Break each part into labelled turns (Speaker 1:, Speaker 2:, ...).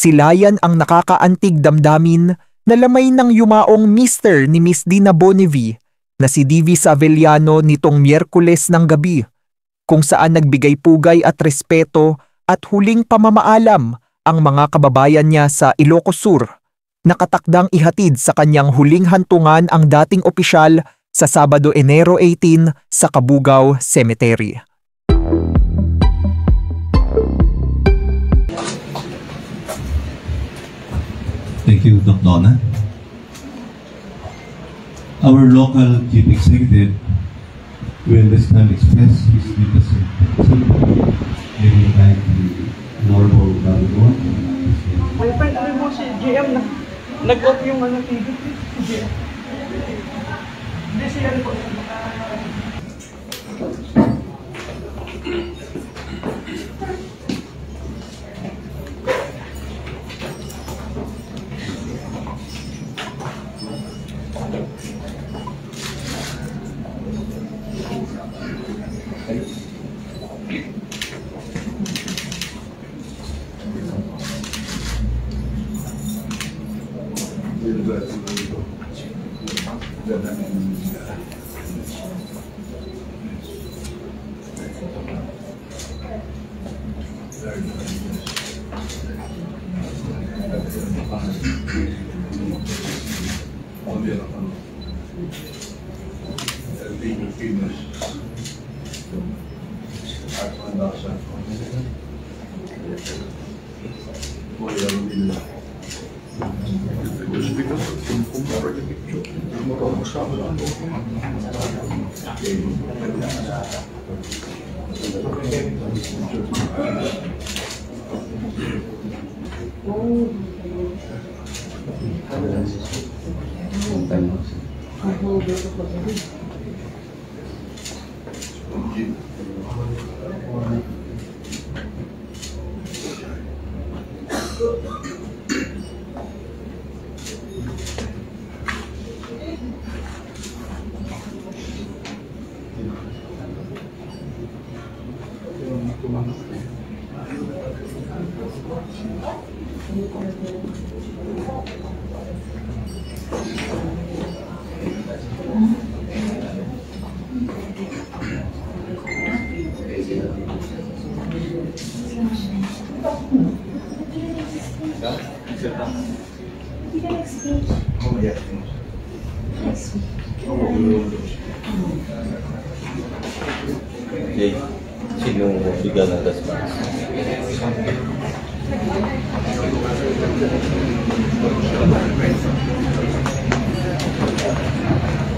Speaker 1: Silayan ang nakakaantig damdamin na lamay ng yumaong Mr. ni Miss Dina Bonnevie na si Divi Savellano nitong Miyerkules ng gabi, kung saan nagbigay pugay at respeto at huling pamamaalam ang mga kababayan niya sa Ilocos Sur, nakatakdang ihatid sa kanyang huling hantungan ang dating opisyal sa Sabado, Enero 18 sa Kabugao Cemetery.
Speaker 2: Thank you, Doc Donna. Our local chief executive will this time express his deepest sympathy during the normal Balugon.
Speaker 3: May friend mo si GM na nag-off yung TV. Si GM. Hindi siya po.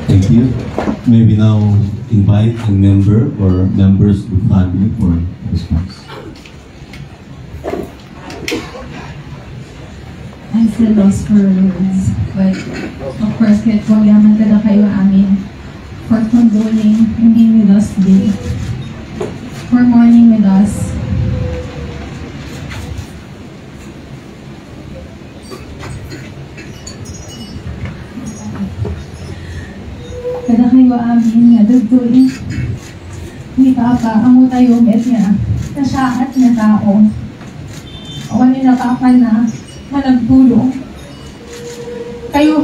Speaker 2: Thank you. May we now invite a member or members of the family for response.
Speaker 4: I'm still lost for words, but of course, kahit yaman kada kayo amin for condoling and being with us today, for mourning with us. Kada kayo amin nga dugtuli ni Papa, amo tayo met niya, kasyaat na tao. Awan ni Papa na managtulong. Kayo,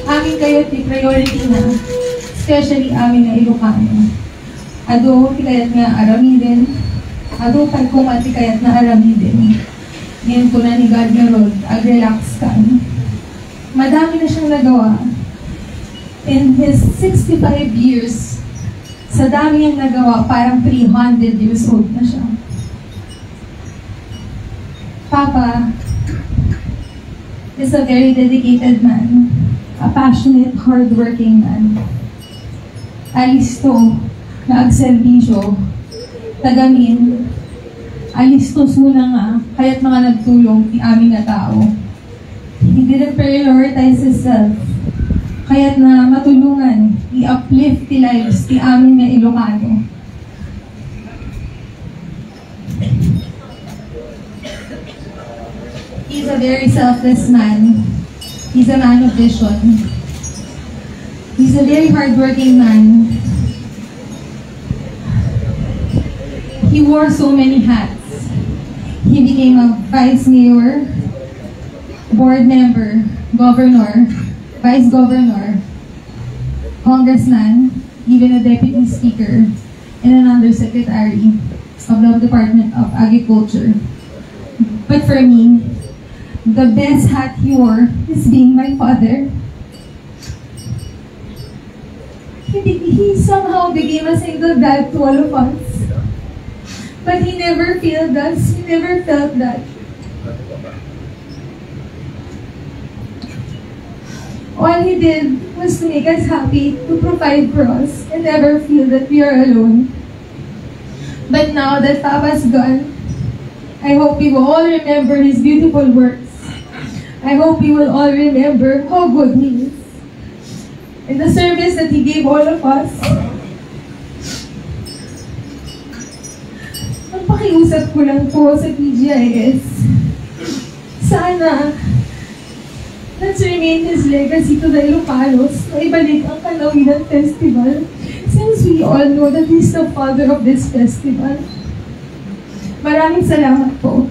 Speaker 4: amin kayo ti priority na, especially amin na Ilocano. Ado, tikayat nga aramidin. Ado, pagkumat tikayat na aramidin. Ngayon ko na ni God nga Lord, ag-relax ka. Madami na siyang nagawa. In his 65 years, sa dami niyang nagawa, parang 300 years old na siya. Papa is a very dedicated man, a passionate, hardworking man. Alisto na agserbisyo, tagamin, alisto suna nga, kaya't mga nagtulong ni aming na tao. He didn't prioritize himself, kaya't na matulungan, i-uplift the lives ni amin na Ilocano. He's a very selfless man. He's a man of vision. He's a very hardworking man. He wore so many hats. He became a vice mayor. board member, governor, vice governor, congressman, even a deputy speaker, and an undersecretary of the Department of Agriculture. But for me, the best hat he wore is being my father. He somehow became a single dad to all of us. But he never failed us. He never felt that. All he did was to make us happy, to provide for us, and never feel that we are alone. But now that Papa's gone, I hope we will all remember his beautiful works. I hope we will all remember how good he is. And the service that he gave all of us. Ang pakiusap ko lang po sa PGIS, sana let's remain his legacy to the Ilocanos na ibalik ang Kalawinan Festival, since we all know that he's the father of this festival. Maraming salamat po.